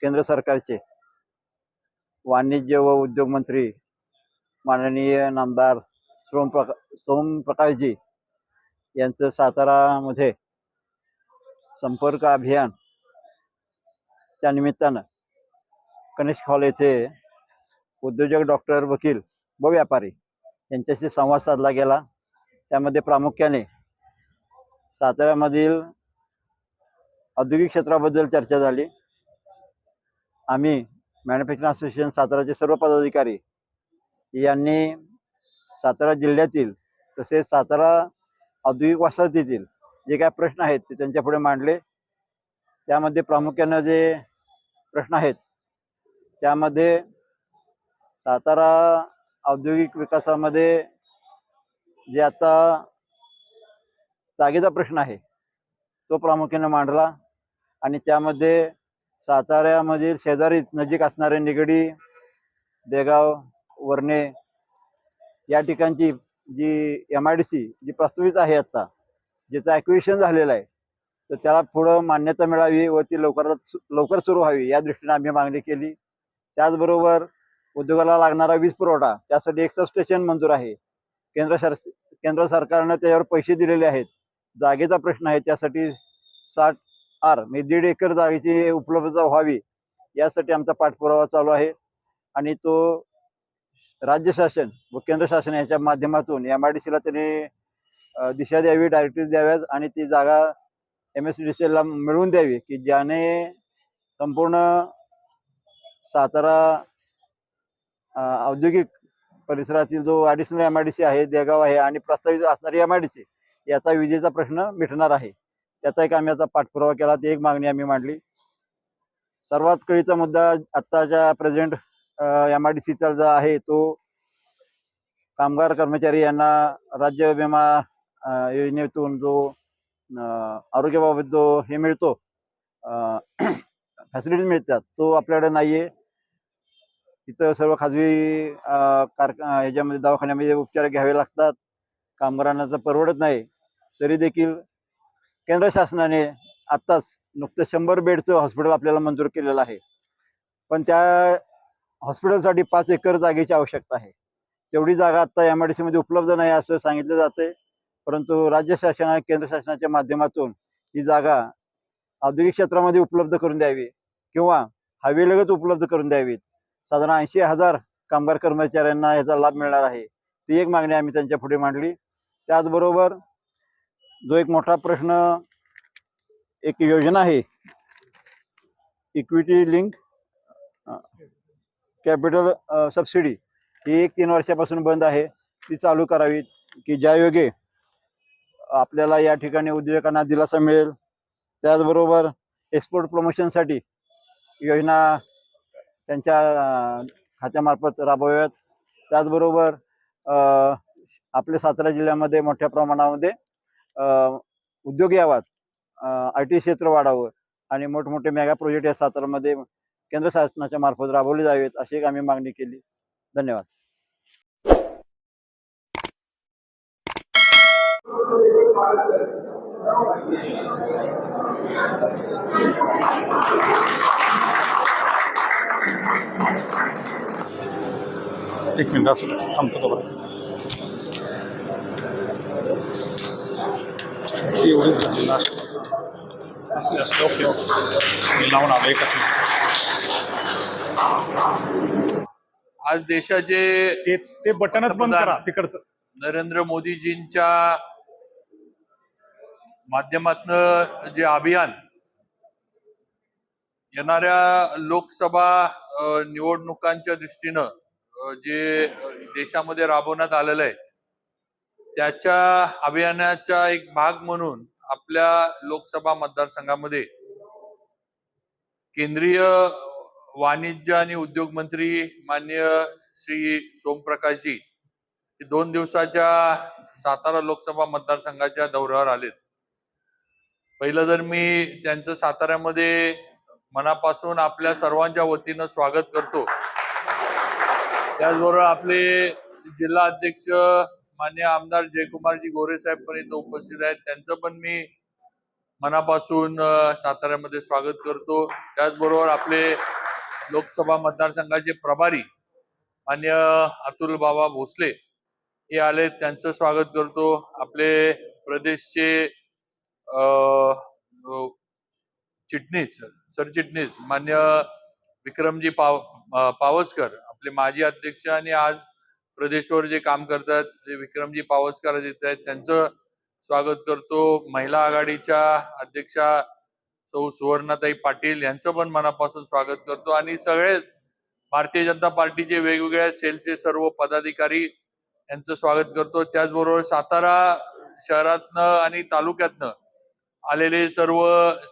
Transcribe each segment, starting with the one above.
केंद्र सरकारचे वाणिज्य व उद्योग मंत्री माननीय नामदार सोमप्रकाशजी यांचं सातारामध्ये संपर्क अभियानच्या निमित्तानं कनिष्क हॉल येथे उद्योजक, डॉक्टर, वकील व व्यापारी यांच्याशी संवाद साधला गेला। त्यामध्ये प्रामुख्याने साताऱ्यामधील औद्योगिक क्षेत्राबद्दल चर्चा झाली। आम्ही मॅन्युफॅक्चरिंग असोसिएशन साताराचे सर्व पदाधिकारी यांनी सातारा जिल्ह्यातील तसेच सातारा औद्योगिक वसाहतीतील जे काही प्रश्न आहेत ते त्यांच्यापुढे मांडले। त्यामध्ये प्रामुख्याने जे प्रश्न आहेत त्यामध्ये सातारा औद्योगिक विकासामध्ये जे आता जागेचा प्रश्न आहे तो प्रामुख्याने मांडला आणि त्यामध्ये साताऱ्यामधील शेजारी नजीक असणारे निगडी, देगाव, वर्णे या ठिकाणची जी MIDC जी प्रस्तावित आहे आता ज्याचं ॲक्विजिशन झालेलं आहे तर त्याला पुढं मान्यता मिळावी व ती लवकर सुरू व्हावी या दृष्टीने आम्ही मागणी केली। त्याचबरोबर उद्योगाला लागणारा वीज पुरवठा त्यासाठी एक सबस्टेशन मंजूर आहे। केंद्र सरकारने त्यावर पैसे दिलेले आहेत। जागेचा प्रश्न आहे त्यासाठी 60R म्हणजे 1.5 एकर जागेची उपलब्धता व्हावी यासाठी आमचा पाठपुरावा चालू आहे आणि तो राज्य शासन व केंद्र शासन याच्या माध्यमातून MIDCला त्यांनी दिशा द्यावी, डायरेक्टिव्ह द्याव्यात आणि ती जागा MSDCLला मिळवून द्यावी की ज्याने संपूर्ण सातारा औद्योगिक परिसरातील जो ॲडिशनल MIDC आहे, देगाव आहे आणि प्रस्तावित असणारी MIDC याचा विजेचा प्रश्न मिटणार आहे। त्याचा एक आम्ही आता पाठपुरावा केला, ती एक मागणी आम्ही मांडली। सर्वात कळीचा मुद्दा आत्ताच्या प्रेझेंट MIDCचा जो आहे तो कामगार कर्मचारी यांना राज्य विमा योजनेतून जो आरोग्याबाबत जो हे मिळतो फॅसिलिटीज मिळतात तो आपल्याकडे नाही आहे। इथं सर्व खाजगी ह्याच्यामध्ये दवाखान्यामध्ये उपचार घ्यावे लागतात, कामगारांना तर परवडत नाही। तरी देखील केंद्र शासनाने आत्ताच नुकतं 100 बेडचं हॉस्पिटल आपल्याला मंजूर केलेलं आहे, पण त्या हॉस्पिटलसाठी 5 एकर जागेची आवश्यकता आहे। तेवढी जागा आता MIDC मध्ये उपलब्ध नाही असं सांगितलं जाते, परंतु राज्य शासन आणि केंद्र शासनाच्या माध्यमातून ही जागा औद्योगिक क्षेत्रामध्ये उपलब्ध करून द्यावी किंवा हवेलगत उपलब्ध करून द्यावीत। साधारण 80,000 कामगार कर्मचाऱ्यांना याचा लाभ मिळणार आहे, ती एक मागणी आम्ही त्यांच्या पुढे मांडली। त्याचबरोबर जो एक मोठा प्रश्न, एक योजना आहे इक्विटी लिंक कॅपिटल सबसिडी, ही 3 वर्षापासून बंद आहे, ती चालू करावी की ज्यायोगे आपल्याला या ठिकाणी उद्योजकांना दिलासा मिळेल। त्याचबरोबर एक्सपोर्ट प्रमोशनसाठी योजना त्यांच्या खात्यामार्फत राबवाव्यात। त्याचबरोबर आपल्या सातारा जिल्ह्यामध्ये मोठ्या प्रमाणामध्ये उद्योग यावात, IT क्षेत्र वाढावं आणि मोठमोठे मेगा प्रोजेक्ट या सातारामध्ये केंद्र शासनाच्या मार्फत राबवले जावेत अशी एक आम्ही मागणी केली। धन्यवाद। एक मिनिट असं थांबतो बघा। एवढीच झाली ना असं ओके मी लावून आलो एकच मिनिट। आज देशाचे ते बटनच बंद करा तिकडचं। नरेंद्र मोदीजींच्या माध्यमातून जे अभियान येणाऱ्या लोकसभा निवडणुकांच्या दृष्टीनं जे देशामध्ये राबवण्यात आलेलं आहे त्याच्या अभियानाचा एक भाग म्हणून आपल्या लोकसभा मतदारसंघामध्ये केंद्रीय वाणिज्य आणि उद्योग मंत्री माननीय श्री सोमप्रकाशजी 2 दिवसाच्या सातारा लोकसभा मतदारसंघाच्या दौऱ्यावर आलेत। पहिलं तर मी त्यांचं साताऱ्यामध्ये मनापासून आपल्या सर्वांच्या वतीनं स्वागत करतो। त्याचबरोबर आपले जिल्हा अध्यक्ष माननीय आमदार जयकुमारजी गोरे साहेब पण इथं उपस्थित आहेत, त्यांचं पण मी मनापासून साताऱ्यामध्ये स्वागत करतो. त्याचबरोबर आपले लोकसभा मतदारसंघाचे प्रभारी मान्य अतुल बाबा भोसले हे आले, त्यांचं स्वागत करतो. आपले प्रदेशचे चिटणीस सरचिटणीस मान्य विक्रमजी पावसकर, आपले माजी अध्यक्ष आणि आज प्रदेशवर जे काम करतात ते विक्रमजी पावसकर येत आहेत, त्यांचं स्वागत करतो. महिला आघाडीच्या अध्यक्षा सौ सुवर्णाताई पाटील यांचं पण मनापासून स्वागत करतो. आणि सगळे भारतीय जनता पार्टीचे वेगवेगळ्या सेलचे सर्व पदाधिकारी यांचं स्वागत करतो. त्याचबरोबर सातारा शहरातनं आणि तालुक्यातनं आलेले सर्व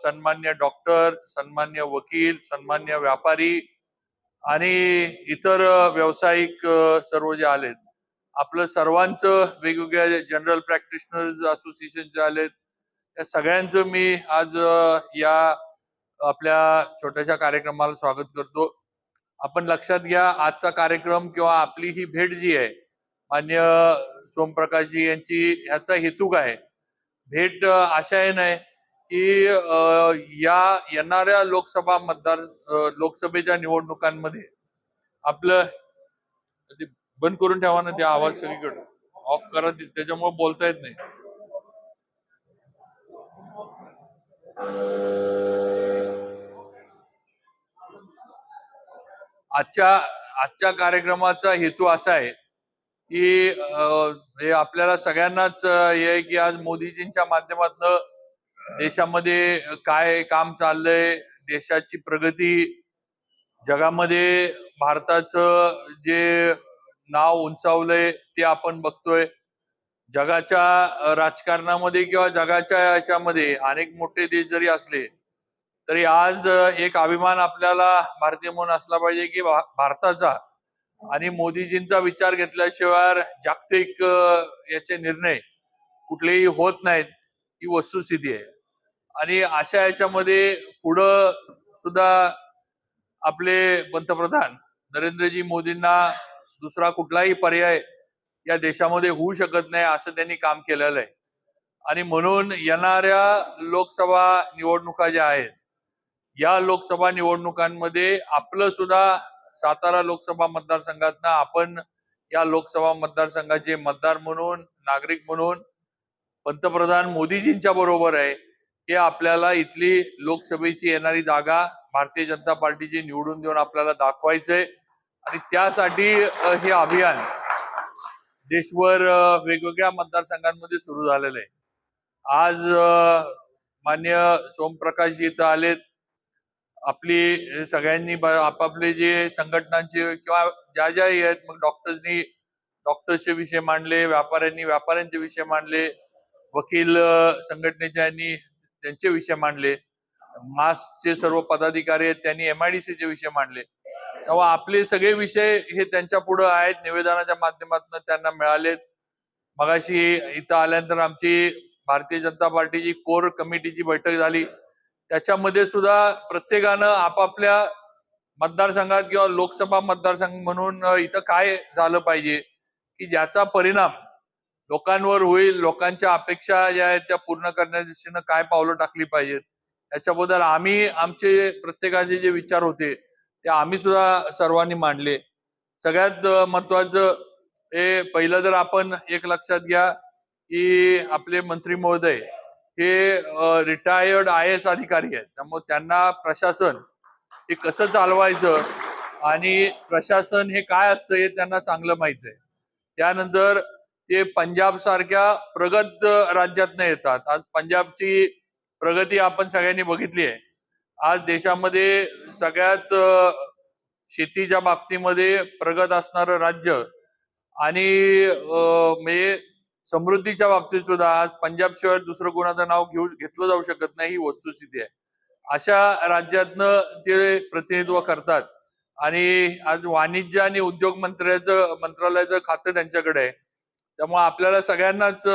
सन्मान्य डॉक्टर, सन्मान्य वकील, सन्मान्य व्यापारी आणि इतर व्यावसायिक सर्व जे आलेत, आपलं सर्वांचं वेगवेगळ्या जनरल प्रॅक्टिशनर्स असोसिएशनचे आलेत, त्या सगळ्यांचं मी आज या आपल्या छोट्याशा कार्यक्रमाला स्वागत करतो. आपण लक्षात घ्या, आजचा कार्यक्रम किंवा आपली ही भेट जी आहे मान्य सोमप्रकाशजी यांची, ह्याचा हेतू काय? भेट अशा नाही की या येणाऱ्या लोकसभेच्या निवडणुकांमध्ये आपलं ते बंद करून ठेवा ना, ते आवाज सगळीकडे ऑफ करा, त्याच्यामुळे बोलता येत नाही. आजच्या कार्यक्रमाचा हेतू असा आहे की हे आपल्याला सगळ्यांनाच हे आहे की आज मोदीजींच्या माध्यमातून देशामध्ये काय काम चाललंय, देशाची प्रगती, जगामध्ये भारताचं जे नाव उंचावलंय ते आपण बघतोय. जगाच्या राजकारणामध्ये किंवा जगाच्या याच्यामध्ये अनेक मोठे देश जरी असले तरी आज एक अभिमान आपल्याला भारतीय म्हणून असला पाहिजे की भारताचा आणि मोदीजींचा विचार घेतल्याशिवाय जागतिक याचे निर्णय कुठलेही होत नाहीत, ही वस्तुस्थिती आहे. आणि अशा याच्यामध्ये पुढं सुद्धा आपले पंतप्रधान नरेंद्रजी मोदींना दुसरा कुठलाही पर्याय या देशामध्ये होऊ शकत नाही असं त्यांनी काम केलेलं आहे. आणि म्हणून येणाऱ्या लोकसभा निवडणुका ज्या आहेत, या लोकसभा निवडणुकांमध्ये आपलं सुद्धा सातारा लोकसभा मतदारसंघातनं आपण या लोकसभा मतदारसंघाचे मतदार म्हणून, नागरिक म्हणून पंतप्रधान मोदीजींच्या बरोबर आहे. हे आपल्याला इथली लोकसभेची येणारी जागा भारतीय जनता पार्टीची निवडून देऊन आपल्याला दाखवायचंय. आणि त्यासाठी हे अभियान देशभर वेगवेगळ्या मतदारसंघांमध्ये सुरू झालेलं आहे. आज मान्य सोमप्रकाशजी इथं आलेत. आपली सगळ्यांनी आपापले जे संघटनांचे किंवा ज्या ज्या आहेत, मग डॉक्टर्सचे विषय मांडले, व्यापाऱ्यांनी व्यापाऱ्यांचे विषय मांडले, वकील संघटनेच्या यांनी त्यांचे विषय मांडले, मासचे सर्व पदाधिकारी आहेत त्यांनी MIDC चे विषय मांडले. तेव्हा आपले सगळे विषय हे त्यांच्या पुढे आहेत, निवेदनाच्या माध्यमातून त्यांना मिळालेत. मगाशी इथं आल्यानंतर आमची भारतीय जनता पार्टीची कोर कमिटीची बैठक झाली. त्याच्यामध्ये सुद्धा प्रत्येकानं आपापल्या मतदारसंघात किंवा लोकसभा मतदारसंघ म्हणून इथं काय झालं पाहिजे की ज्याचा परिणाम लोकांवर होईल, लोकांच्या अपेक्षा ज्या आहेत त्या पूर्ण करण्याच्या दिशेनं काय पावलं टाकली पाहिजेत, त्याच्याबद्दल आम्ही आमचे प्रत्येकाचे जे विचार होते ते आम्ही सुद्धा सर्वांनी मांडले. सगळ्यात महत्वाचं हे पहिलं, जर आपण एक लक्षात घ्या की आपले मंत्री महोदय हे रिटायर्ड IAS अधिकारी आहेत, त्यामुळे त्यांना प्रशासन हे कसं चालवायचं आणि प्रशासन हे काय असतं हे त्यांना चांगलं माहित आहे. त्यानंतर ते पंजाब सारख्या प्रगत राज्यातनं येतात. आज पंजाबची प्रगती आपण सगळ्यांनी बघितली आहे. आज देशामध्ये सगळ्यात शेतीच्या बाबतीमध्ये प्रगत असणारं राज्य आणि म्हणजे समृद्धीच्या बाबतीत सुद्धा आज पंजाब शिवाय दुसरं कोणाचं नाव घेतलं जाऊ शकत नाही, ही वस्तुस्थिती आहे. अशा राज्यातनं ते प्रतिनिधित्व करतात. आणि आज वाणिज्य आणि उद्योग मंत्रालयाचं खातं त्यांच्याकडे आहे. त्यामुळे आपल्याला सगळ्यांनाच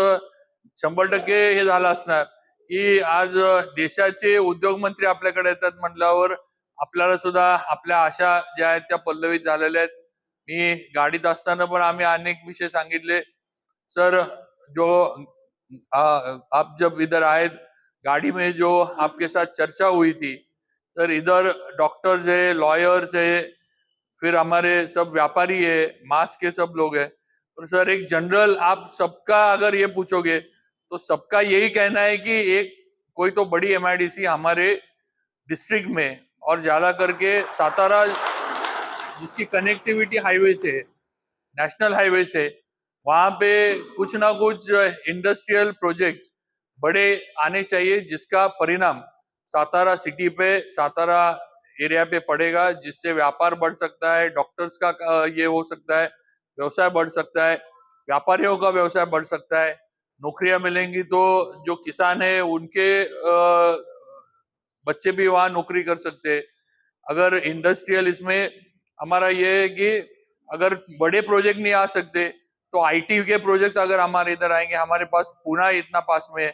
100% हे झालं असणार की आज देशाचे उद्योग मंत्री आपल्याकडे येतात म्हटल्यावर आपल्याला सुद्धा आपल्या आशा ज्या आहेत त्या पल्लवित झालेल्या आहेत. मी गाडीत असताना पण आम्ही अनेक विषय सांगितले. सर, जो आप जब इधर आए गाड़ी में जो आपके साथ चर्चा हुई थी सर, इधर डॉक्टर्स है, लॉयर्स है, फिर हमारे सब व्यापारी है, मास के सब लोग है। और सर एक जनरल आप सबका अगर ये पूछोगे तो सबका यही कहना है कि एक कोई तो बड़ी एमआईडीसी हमारे डिस्ट्रिक्ट में, और ज्यादा करके सातारा जिसकी कनेक्टिविटी हाईवे से, नेशनल हाईवे से, वहां पे कुछ ना कुछ इंडस्ट्रियल प्रोजेक्ट्स बड़े आने चाहिए, जिसका परिणाम सातारा सिटी पे, सातारा एरिया पे पड़ेगा, जिससे व्यापार बढ़ सकता है, डॉक्टर्स का ये हो सकता है, व्यवसाय बढ़ सकता है, व्यापारियों का व्यवसाय बढ़ सकता है, नौकरियां मिलेंगी तो जो किसान है उनके बच्चे भी वहां नौकरी कर सकते हैं। अगर इंडस्ट्रियल इसमें हमारा ये है कि अगर बड़े प्रोजेक्ट नहीं आ सकते तो आईटी के प्रोजेक्ट्स अगर हमारे इधर आएंगे, हमारे पास पुणे इतना पास में है।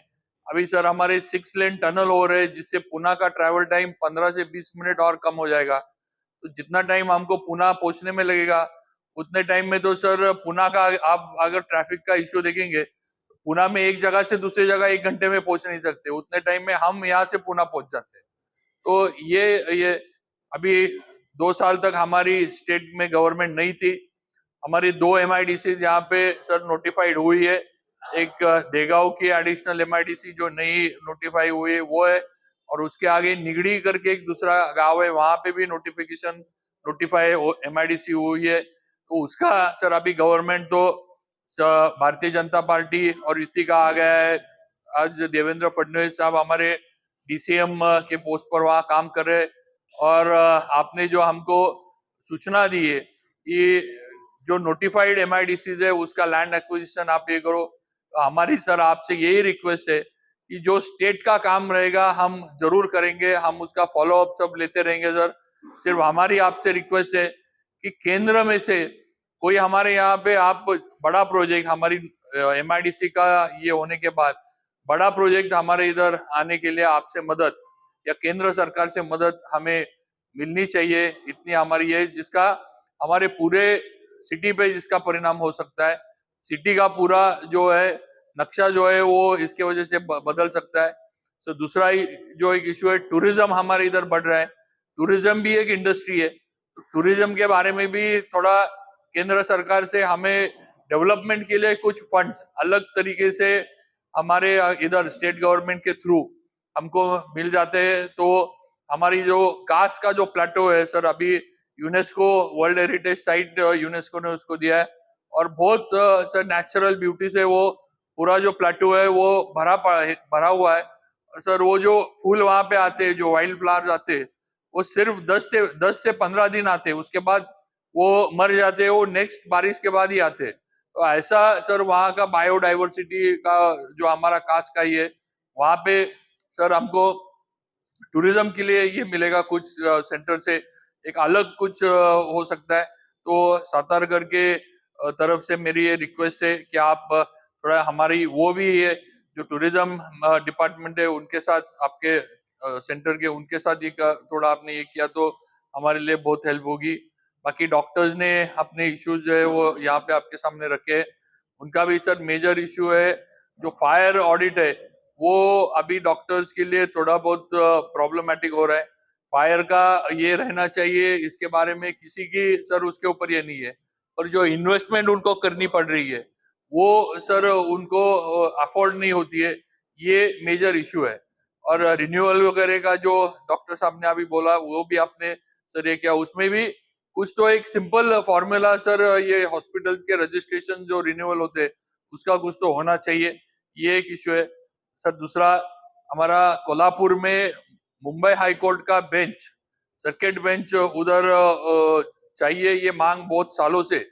अभी सर हमारे 6 लेन टनल हो रहे हैं, जिससे पुणे का ट्रैवल टाइम 15 से 20 मिनट और कम हो जाएगा। तो जितना टाइम हमको पुणे पहुंचने में लगेगा, उतने टाइम में तो सर पुणे का आप अगर ट्रैफिक का इश्यू देखेंगे, पुणे में एक जगह से दूसरी जगह 1 घंटे में पहुंच नहीं सकते, उतने टाइम में हम यहाँ से पुणे पहुंच जाते हैं। तो ये अभी 2 साल तक हमारी स्टेट में गवर्नमेंट नहीं थी। हमारी 2 एमआईडीसी यहाँ पे सर नोटिफाइड हुई है। एक देगांव की एडिशनल एमआईडीसी जो नई नोटिफाई हुई है वो है, और उसके आगे निगड़ी करके एक दूसरा गांव है, वहां पे भी नोटिफाई एमआईडीसी हुई है। तो उसका सर अभी गवर्नमेंट तो भारतीय जनता पार्टी और युति का आ गया है। आज देवेंद्र फडणवीस साहब हमारे डीसीएम के पोस्ट पर वहां काम कर रहे हैं, और आपने जो हमको सूचना दी है कि जो नोटिफाइड एमआईडीसीज है उसका लैंड एक्विजिशन आप ये करो। तो हमारी सर आपसे यही रिक्वेस्ट है कि जो स्टेट का काम रहेगा हम जरूर करेंगे, हम उसका फॉलो अप सब लेते रहेंगे सर। सिर्फ हमारी आपसे रिक्वेस्ट है कि केंद्र में से कोई हमारे यहाँ पे आप बड़ा प्रोजेक्ट, हमारी एमआईडीसी का ये होने के बाद बड़ा प्रोजेक्ट हमारे इधर आने के लिए आपसे मदद, या केंद्र सरकार से मदद हमें मिलनी चाहिए। इतनी हमारी है जिसका हमारे पूरे सिटी पे जिसका परिणाम हो सकता है। सिटी का पूरा जो है नक्शा जो है वो इसके वजह से बदल सकता है। तो दूसरा जो एक इश्यू है, टूरिज्म हमारे इधर बढ़ रहा है। टूरिज्म भी एक इंडस्ट्री है। टूरिज्म के बारे में भी थोड़ा केंद्र सरकार से हमें डेवलपमेंट के लिए कुछ फंड्स अलग तरीके से हमारे इधर स्टेट गवर्नमेंट के थ्रू हमको मिल जाते हैं। तो हमारी जो कास्ट का जो प्लेटो है सर, अभी UNESCO world heritage site UNESCO ने उसको दिया है, और बहुत सर नेचुरल ब्यूटी से वो पूरा जो प्लेटो है वो भरा हुआ है। और सर वो जो फूल वहां पे आते हैं, जो वाइल्ड फ्लावर्स आते हैं, वो सिर्फ 10 से 15 दिन आते हैं, उसके बाद वो मर जाते हैं, वो नेक्स्ट बारिश के बाद ही आते हैं। तो ऐसा सर वहाँ का बायोडाइवर्सिटी का जो हमारा कास्ट का ही है, वहां पे सर हमको टूरिज्म के लिए ये मिलेगा कुछ सेंटर से, एक अलग कुछ हो सकता है। तो सातारगढ़ के तरफ से मेरी ये रिक्वेस्ट है कि आप थोड़ा हमारी वो भी है जो टूरिज्म डिपार्टमेंट है उनके साथ, आपके सेंटर के उनके साथ ये थोड़ा आपने ये किया तो हमारे लिए बहुत हेल्प होगी। बाकी डॉक्टर्स ने अपने इश्यूज जो है वो यहाँ पे आपके सामने रखे हैं। उनका भी सर मेजर इश्यू है जो फायर ऑडिट है, वो अभी डॉक्टर्स के लिए थोड़ा बहुत प्रॉब्लमेटिक हो रहा है। फायर का ये रहना चाहिए, इसके बारे में किसी की सर उसके ऊपर ये नहीं है, और जो इन्वेस्टमेंट उनको करनी पड़ रही है वो सर उनको अफोर्ड नहीं होती है, ये मेजर इश्यू है। और रिन्यूअल वगैरह का जो डॉक्टर साहब ने अभी बोला वो भी आपने सर ये क्या, उसमें भी कुछ तो एक सिंपल फॉर्मूला सर, ये हॉस्पिटल के रजिस्ट्रेशन जो रिन्यूअल होते हैं उसका कुछ तो होना चाहिए, ये एक इश्यू है सर। दूसरा हमारा कोल्हापुर में मुंबई हाई कोर्ट का बेंच, सर्किट बेंच उधर चाहिए, ये मांग बहुत सालों से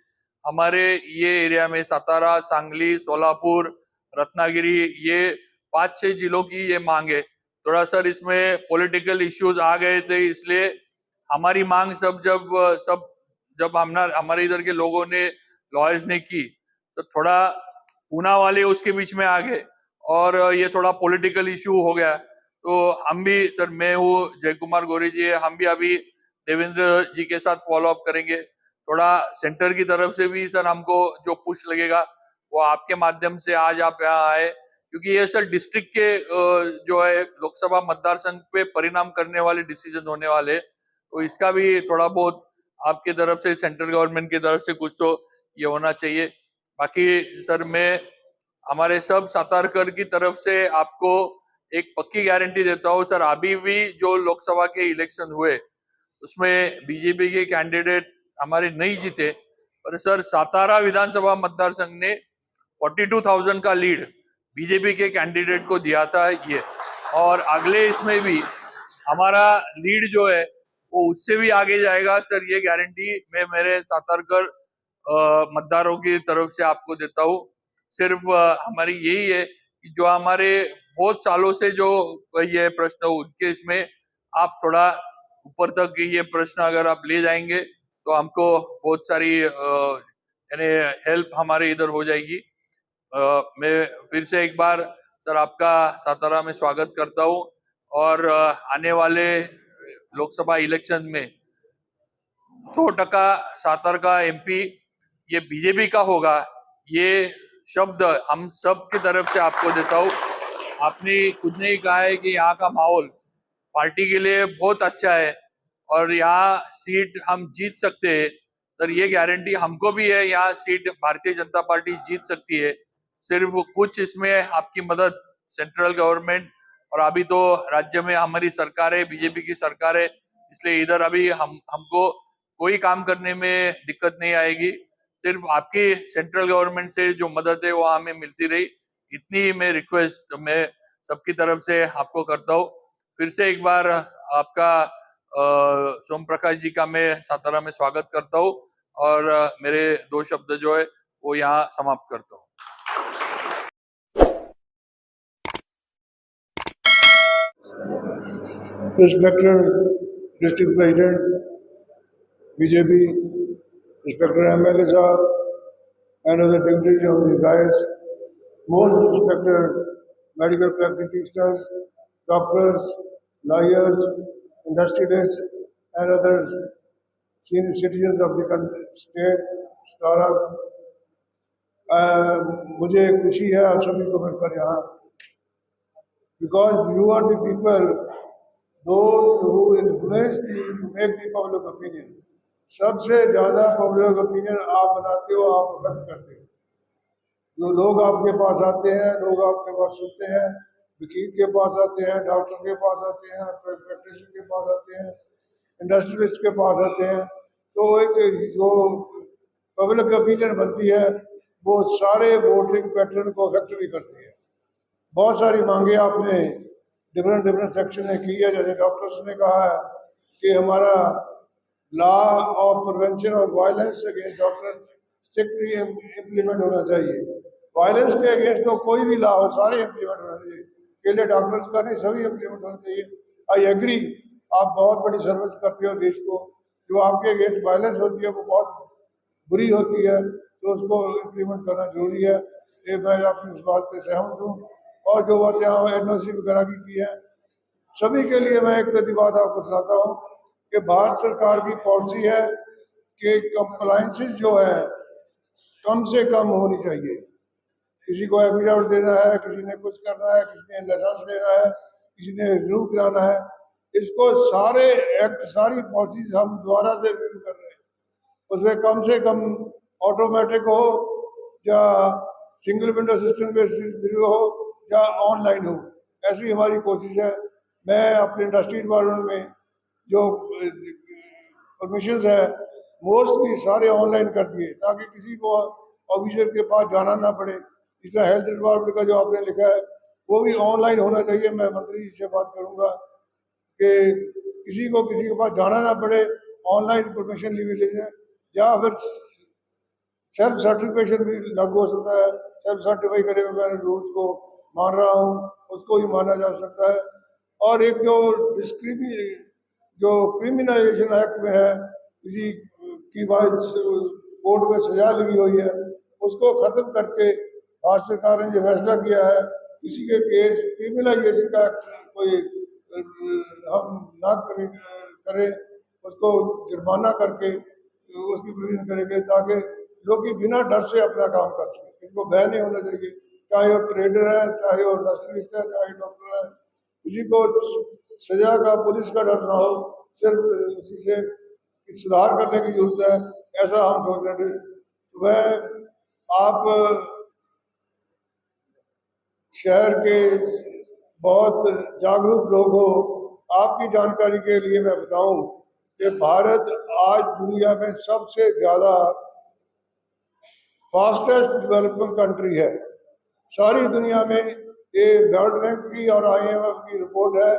हमारे ये एरिया में सातारा, सांगली, सोलापुर, रत्नागिरी, ये 5-6 जिलों की ये मांग है। थोड़ा सर इसमें पॉलिटिकल इश्यूज आ गए थे, इसलिए हमारी मांग जब हमारे इधर के लोगों ने, लॉयर्स ने की, तो थोड़ा पूना वाले उसके बीच में आ गए और ये थोड़ा पॉलिटिकल इश्यू हो गया। तो हम भी सर, मैं हूँ, जय कुमार गौरी जी है, हम भी अभी देवेंद्र जी के साथ फॉलो अप करेंगे। थोड़ा सेंटर की तरफ से भी सर हमको जो पुश लगेगा वो आपके माध्यम से आज आप यहाँ आए, क्योंकि ये सर डिस्ट्रिक्ट के जो है लोकसभा मतदार संघ पे परिणाम करने वाले डिसीजन होने वाले, तो इसका भी थोड़ा बहुत आपके तरफ से, सेंट्रल गवर्नमेंट की तरफ से कुछ तो ये होना चाहिए। बाकी सर मैं हमारे सब सातारकर की तरफ से आपको एक पक्की गारंटी देता हूँ सर, अभी भी जो लोकसभा के इलेक्शन हुए उसमें बीजेपी के कैंडिडेट हमारे नहीं जीते, पर सर सातारा विधानसभा मतदार संघ ने 42,000 का लीड बीजेपी के कैंडिडेट को दिया था ये, और अगले इसमें भी हमारा लीड जो है वो उससे भी आगे जाएगा सर, ये गारंटी मैं मेरे सातारकर मतदारों की तरफ से आपको देता हूँ। सिर्फ हमारी यही है कि जो हमारे बहुत सालों से जो ये प्रश्न उनके इसमें आप थोड़ा ऊपर तक ये प्रश्न अगर आप ले जाएंगे तो हमको बहुत सारी यानी हेल्प हमारे इधर हो जाएगी। मैं फिर से एक बार सर आपका सातारा में स्वागत करता हूँ, और आने वाले लोकसभा इलेक्शन में 100% सातारा का एमपी ये बीजेपी का होगा, ये शब्द हम सब की तरफ से आपको देता हूँ। आपने खुद ने ही कहा है कि यहाँ का माहौल पार्टी के लिए बहुत अच्छा है और यहाँ सीट हम जीत सकते हैं, सर ये गारंटी हमको भी है, यहाँ सीट भारतीय जनता पार्टी जीत सकती है। सिर्फ कुछ इसमें आपकी मदद सेंट्रल गवर्नमेंट, और अभी तो राज्य में हमारी सरकार है, बीजेपी की सरकार है, इसलिए इधर अभी हमको कोई काम करने में दिक्कत नहीं आएगी। सिर्फ आपकी सेंट्रल गवर्नमेंट से जो मदद है वो हमें मिलती रही, इतनी मैं रिक्वेस्ट मैं सबकी तरफ से आपको करता हूँ। फिर से एक बार आपका सोम प्रकाश जी का मैं सातारा में स्वागत करता हूँ, और मेरे 2 शब्द जो है वो यहाँ समाप्त करता हूँ। Respected District President, BJP, respected MLA Sahab, and other dignitaries of these guys, most respected medical practitioners, doctors, lawyers, industrialists, and others, senior citizens of the country, state, Satara. मुझे खुशी है आप सभी को मिलकर यहाँ, because you are the people, those who influence make the public opinion. सबसे ज्यादा पब्लिक ओपिनियन आप बनाते हो, आप अफेक्ट करते हो। जो लोग आपके पास आते हैं, लोग आपके पास सुनते हैं, वकील के पास आते हैं, डॉक्टर के पास आते हैं, प्रैक्टिशनर के पास आते हैं, इंडस्ट्रियलिस्ट के पास आते हैं, तो एक जो पब्लिक ओपिनियन बनती है वो सारे वोटिंग पैटर्न को अफेक्ट भी करती है। बहुत सारी मांगे आपने डिफरेंट सेक्शन ने की है, जैसे डॉक्टर्स ने कहा है कि हमारा law of prevention of violence against doctors strictly implement होना चाहिए। वायलेंस के अगेंस्ट तो कोई भी लॉ हो, सारे इम्प्लीमेंट होना चाहिए, अकेले डॉक्टर्स का नहीं, सभी इम्प्लीमेंट होना चाहिए। आई एग्री, आप बहुत बड़ी सर्विस करते हो देश को, जो आपके अगेंस्ट वायलेंस होती है वो बहुत बुरी होती है, तो उसको इम्प्लीमेंट करना जरूरी है। ये मैं आपकी उस बात से सहमत हूँ। और जो बात यहाँ एनओसी वगैरह की है, सभी के लिए मैं एक बड़ी बात आपको सुनाता हूँ कि भारत सरकार की पॉलिसी है कि कंप्लायंसेस जो है कम से कम होनी चाहिए। किसी को एफिडेविट देना है, किसी ने कुछ करना है, किसी ने लाइसेंस लेना है, किसी ने रिन्यू कराना है, इसको सारे एक्ट, सारी पॉलिसीज हम दोबारा से रिव्यू कर रहे हैं। उसमें कम से कम ऑटोमेटिक हो या सिंगल विंडो सिस्टम बेस्ड हो या ऑनलाइन हो, ऐसी हमारी कोशिश है। मैं अपने इंडस्ट्री डिपार्टमेंट में जो परमिशन है मोस्टली सारे ऑनलाइन कर दिए, ताकि किसी को ऑफिसर के पास जाना ना पड़े। इस तरह हेल्थ डिपार्टमेंट का जो आपने लिखा है वो भी ऑनलाइन होना चाहिए। मैं मंत्री जी से बात करूंगा कि किसी के पास जाना ना पड़े, ऑनलाइन परमिशन ले लें, या फिर सेल्फ सर्टिफिकेशन भी लागू हो सकता है। सेल्फ सर्टिफाई करे हुए मैं रूल्स को मान रहा हूँ, उसको भी माना जा सकता है। और एक जो क्रिमिनलाइजेशन एक्ट में है, किसी की कोर्ट में सजा लगी हुई है, उसको खत्म करके भारत सरकार ने जो फैसला किया है, किसी के केस क्रिमिनलाइजेशन का एक्ट कोई हम ना करें, उसको जुर्माना करके उसकी प्रोविजन करेंगे, ताकि लोग बिना डर से अपना काम कर सकें। इसको भय नहीं होना चाहिए, चाहे वो ट्रेडर है, चाहे वो इंडस्ट्रियलिस्ट है, चाहे डॉक्टर है, किसी को सजा का, पुलिस का डर ना हो, सिर्फ उसी से कि सुधार करने की जरूरत है, ऐसा हम सोच रहे थे। तो वह आप शहर के बहुत जागरूक लोग हो, आपकी जानकारी के लिए मैं बताऊं कि भारत आज दुनिया में सबसे ज़्यादा फास्टेस्ट डेवलपिंग कंट्री है। सारी दुनिया में ये वर्ल्ड बैंक की और IMF की रिपोर्ट है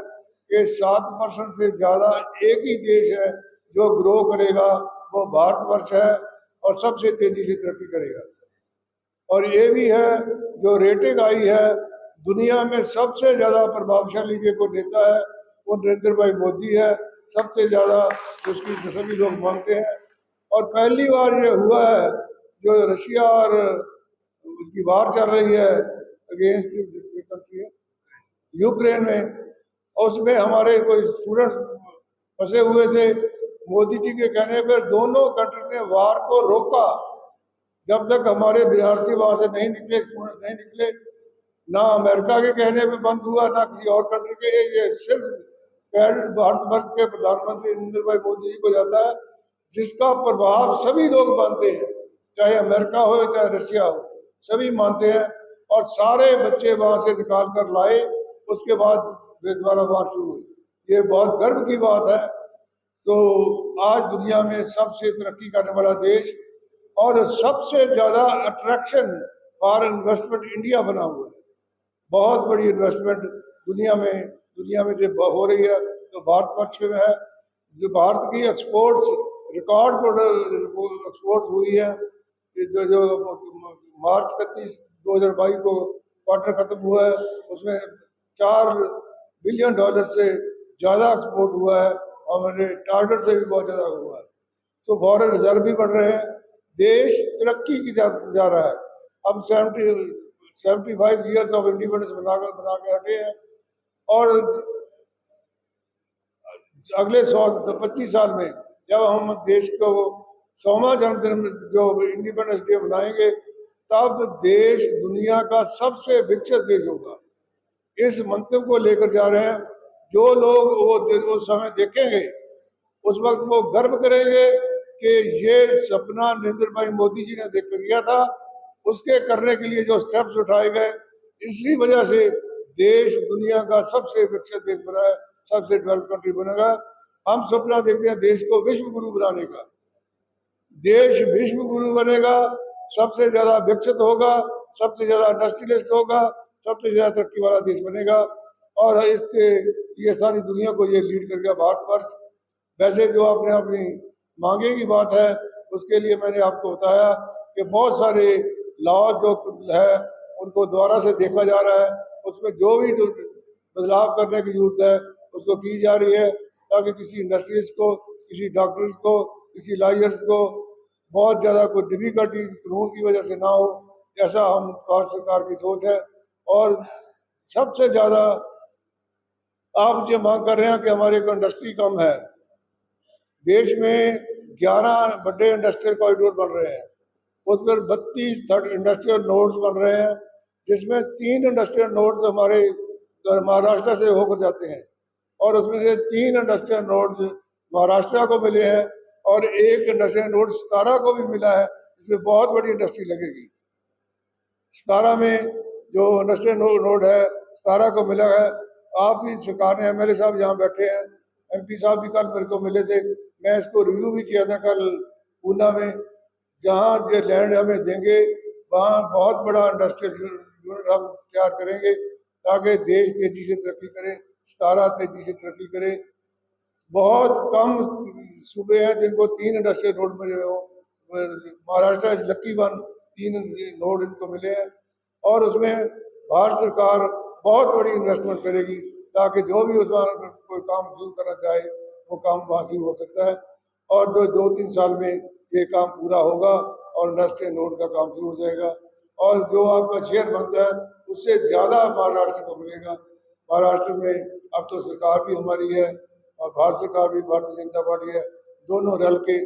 कि 7% से ज़्यादा एक ही देश है जो ग्रो करेगा, वो भारतवर्ष है, और सबसे तेजी से तरक्की करेगा। और ये भी है जो रेटिंग आई है, दुनिया में सबसे ज़्यादा प्रभावशाली जो नेता है वो नरेंद्र भाई मोदी है, सबसे ज़्यादा उसकी सभी लोग मानते हैं। और पहली बार ये हुआ है जो रशिया और उसकी वार चल रही है अगेंस्ट कंट्री है यूक्रेन में, और उसमें हमारे कोई स्टूडेंट्स फंसे हुए थे। मोदी जी के कहने पर दोनों कंट्री ने वार को रोका। जब तक हमारे विद्यार्थी वहां से नहीं निकले, स्टूडेंट्स नहीं निकले, ना अमेरिका के कहने पे बंद हुआ, ना किसी और कंट्री के। ये सिर्फ क्रेडिट भारतवर्ष के प्रधानमंत्री नरेंद्र भाई मोदी जी को जाता है, जिसका प्रभाव सभी लोग मानते हैं, चाहे अमेरिका हो चाहे रशिया हो, सभी मानते हैं। और सारे बच्चे वहां से निकाल कर लाए, उसके बाद वे दोबारा वार शुरू हुई। ये बहुत गर्व की बात है। तो आज दुनिया में सबसे तरक्की करने वाला देश और सबसे ज्यादा अट्रैक्शन फॉर इन्वेस्टमेंट इंडिया बना हुआ है। बहुत बड़ी इन्वेस्टमेंट दुनिया में जब हो रही है तो भारतवर्ष में है। जो भारत की एक्सपोर्ट्स रिकॉर्ड एक्सपोर्ट्स हुई है, जो मार्च 31 2022 को क्वार्टर खत्म हुआ है, उसमें $4 बिलियन से ज़्यादा एक्सपोर्ट हुआ है, और हमारे टारगेट से भी बहुत ज़्यादा हुआ है। तो फॉरेन रिजर्व भी बढ़ रहे हैं, देश तरक्की की जा रहा है। अब 75 ईयर्स ऑफ इंडिपेंडेंस बना के हटे हैं, और अगले 125 साल में जब हम देश को 100वां जन्मदिन जो इंडिपेंडेंस डे मनाएंगे, तब देश दुनिया का सबसे विकसित देश होगा। इस मंत्र को लेकर जा रहे हैं। जो लोग वो समय देखेंगे, उस वक्त वो गर्व करेंगे कि ये सपना नरेंद्र भाई मोदी जी ने देख कर किया था। उसके करने के लिए जो स्टेप्स उठाए गए, इसी वजह से देश दुनिया का सबसे विकसित देश बना है, सबसे डेवलप कंट्री बनेगा। हम सपना देखते हैं देश को विश्व गुरु बनाने का। देश विश्व गुरु बनेगा, सबसे ज्यादा विकसित होगा, सबसे ज्यादा इंडस्ट्रियलिस्ट होगा, सबसे ज्यादा तरक्की वाला देश बनेगा, और इसके ये सारी दुनिया को ये लीड कर गया भारतवर्ष। वैसे जो आपने अपनी मांगे की बात है, उसके लिए मैंने आपको बताया कि बहुत सारे लॉ जो है उनको दोबारा से देखा जा रहा है, उसमें जो भी बदलाव करने की जरूरत है उसको की जा रही है, ताकि किसी इंडस्ट्रीज को, किसी डॉक्टर्स को, किसी लॉयर्स को बहुत ज़्यादा कोई डिफिकल्टी कानून की वजह से ना हो। ऐसा हम भारत सरकार की सोच है। और सबसे ज़्यादा आप जो मांग कर रहे हैं कि हमारे को इंडस्ट्री कम है, देश में 11 बड़े इंडस्ट्रियल कॉरिडोर बन रहे हैं, उस पर 32 इंडस्ट्रियल नोड्स बन रहे हैं, जिसमें 3 इंडस्ट्रियल नोड्स हमारे महाराष्ट्र से होकर जाते हैं, और उसमें से 3 इंडस्ट्रियल नोड्स महाराष्ट्र को मिले हैं, और 1 इंडस्ट्रियल नोड सतारा को भी मिला है। इसमें बहुत बड़ी इंडस्ट्री लगेगी। सतारा में जो इंडस्ट्रियल नोड है, सतारा को मिला है। आपकी सरकार ने, MLA साहब यहाँ बैठे हैं, MP साहब भी कल मेरे को मिले थे, मैं इसको रिव्यू भी किया था कल पूना में। जहाँ जो लैंड हमें देंगे, वहाँ बहुत बड़ा इंडस्ट्रियल यूनिट हम तैयार करेंगे, ताकि देश तेजी से तरक्की करे, सतारा तेजी से तरक्की करे। बहुत कम सूबे हैं जिनको 3 इंडस्ट्रियल नोड मिले हो। Maharashtra is lucky one, 3 node इनको मिले हैं, और उसमें भारत सरकार बहुत बड़ी इन्वेस्टमेंट करेगी, ताकि जो भी उसमें कोई काम शुरू करना चाहे वो काम वहाँ शुरू हो सकता है। और जो 2-3 साल में ये काम पूरा होगा और इंडस्ट्रियल नोड का काम शुरू हो जाएगा, और जो आपका शेयर बनता है उससे ज़्यादा महाराष्ट्र को मिलेगा। महाराष्ट्र में अब तो सरकार भी हमारी है और भारत सरकार भी भारतीय जनता पार्टी है, दोनों रल के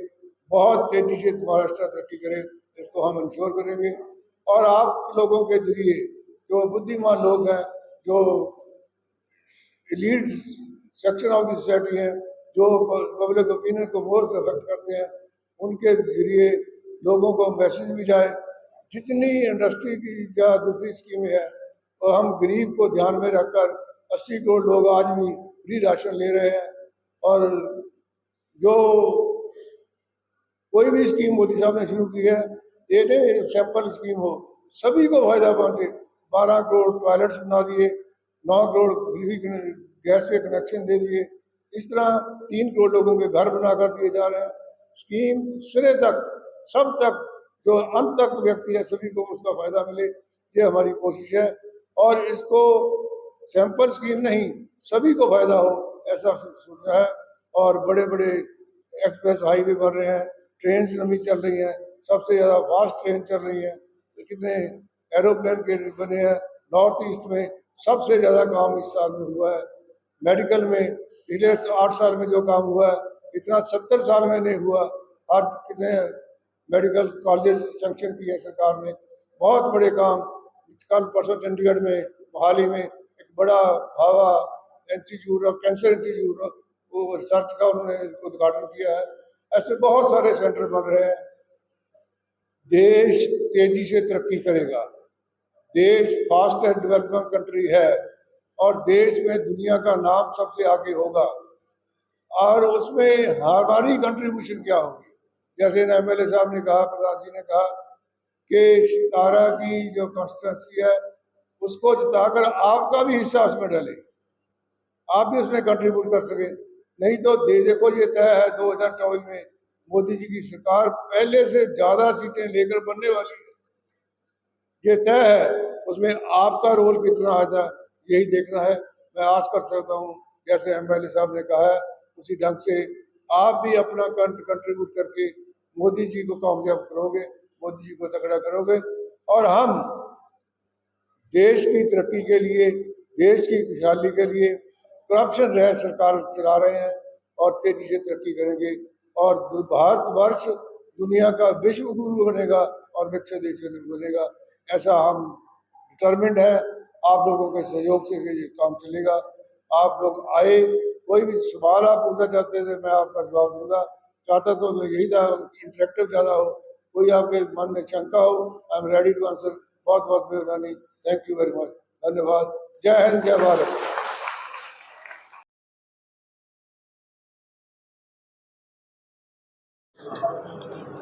बहुत तेजी से महाराष्ट्र तरक्की करे, इसको हम इंश्योर करेंगे। और आप लोगों के जरिए जो बुद्धिमान लोग हैं, जो elite section of the society हैं, जो पब्लिक ओपिनियन को मोर अफेक्ट करते हैं, उनके जरिए लोगों को मैसेज भी जाए। जितनी इंडस्ट्री की या दूसरी स्कीमें हैं, और हम गरीब को ध्यान में रखकर 80 करोड़ लोग आज भी फ्री राशन ले रहे हैं। और जो कोई भी स्कीम मोदी साहब ने शुरू की है, ये नहीं सैंपल स्कीम हो, सभी को फायदा पहुंचे। 12 करोड़ टॉयलेट्स बना दिए, 9 करोड़ फ्री गैस के कनेक्शन दे दिए, इस तरह 3 करोड़ लोगों के घर बना कर दिए जा रहे हैं। स्कीम सिरे तक, सब तक, जो अंत तक व्यक्ति है, सभी को उसका फायदा मिले, ये हमारी कोशिश है। और इसको सैंपल स्कीम नहीं, सभी को फायदा हो, ऐसा सोचा है। और बड़े बड़े एक्सप्रेस हाईवे बन रहे हैं, ट्रेन लंबी चल रही हैं, सबसे ज़्यादा फास्ट ट्रेन चल रही है, कितने एरोप्लेन के बने हैं। नॉर्थ ईस्ट में सबसे ज़्यादा काम इस साल में हुआ है। मेडिकल में पिछले 8 साल में जो काम हुआ है, इतना 70 साल में नहीं हुआ। आज कितने मेडिकल कॉलेज सैंक्शन किए हैं सरकार ने, बहुत बड़े काम। कल परसों चंडीगढ़ में, मोहाली में एक बड़ा भावा इंस्टीट्यूट ऑफ कैंसर इंस्टीट्यूट, वो रिसर्च का उन्होंने उद्घाटन किया है। ऐसे बहुत सारे सेंटर बन रहे हैं। देश तेजी से तरक्की करेगा, देश फास्टेस्ट डेवलपमेंट कंट्री है, और देश में दुनिया का नाम सबसे आगे होगा। और उसमें हमारी कंट्रीब्यूशन क्या होगी? जैसे एमएलए साहब ने कहा, प्रधान जी ने कहा कि सितारा की जो कॉन्स्टिट्यूंसी है, उसको जिताकर आपका भी हिस्सा उसमें डाले, आप भी उसमें कंट्रीब्यूट कर सके। नहीं तो देखो, ये तय है 2024 में मोदी जी की सरकार पहले से ज्यादा सीटें लेकर बनने वाली है, ये तय है। उसमें आपका रोल कितना आता है, यही देखना है। मैं आस कर सकता हूँ, जैसे एमएलए साहब ने कहा है, उसी ढंग से आप भी अपना कंट्रीब्यूट करके मोदी जी को कामयाब करोगे, मोदी जी को तगड़ा करोगे। और हम देश की तरक्की के लिए, देश की खुशहाली के लिए करप्शन रह सरकार चला रहे हैं, और तेजी से तरक्की करेंगे। और भारतवर्ष दुनिया का विश्व गुरु बनेगा और विकसित देश बनेगा, ऐसा हम डिटर्मिन्ड है। आप लोगों के सहयोग से ये काम चलेगा। आप लोग आए, कोई भी सवाल आप पूछना चाहते थे, मैं आपका जवाब दूंगा। चाहता तो मैं यही था, इंटरेक्टिव ज़्यादा हो, कोई आपके मन में शंका हो, I am ready to answer. बहुत बहुत मेहरबानी, थैंक यू वेरी मच, धन्यवाद। जय हिंद, जय भारत।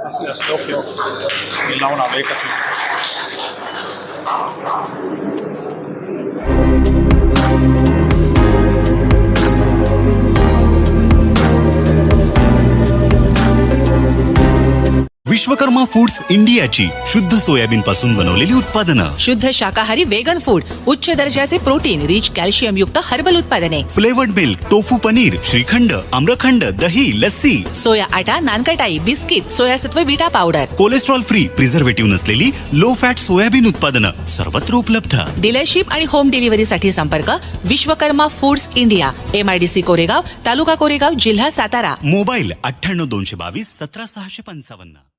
असं ओके ओके, मी लावून आलो एकच मिनिट. विश्वकर्मा फूड्स इंडियाची शुद्ध सोयाबीन पासून बनवलेली उत्पादनं, शुद्ध शाकाहारी वेगन फूड, उच्च दर्जाचे प्रोटीन रिच कॅल्शियम युक्त हर्बल उत्पादने, flavoured milk, tofu paneer, shrikhand, amrakhand, दही, लस्सी, सोया आटा, नानकटाई, बिस्किट, सोयासत्व विटा पावडर, कोलेस्ट्रॉल फ्री, प्रिझर्वेटिव्ह नसलेली लो फॅट सोयाबीन उत्पादनं सर्वत्र उपलब्ध. डीलरशिप आणि होम डिलिव्हरी साठी संपर्क Vishwakarma foods India, MIDC Koregaon, taluka Koregaon, जिल्हा सातारा. मोबाईल 98 222 17 655.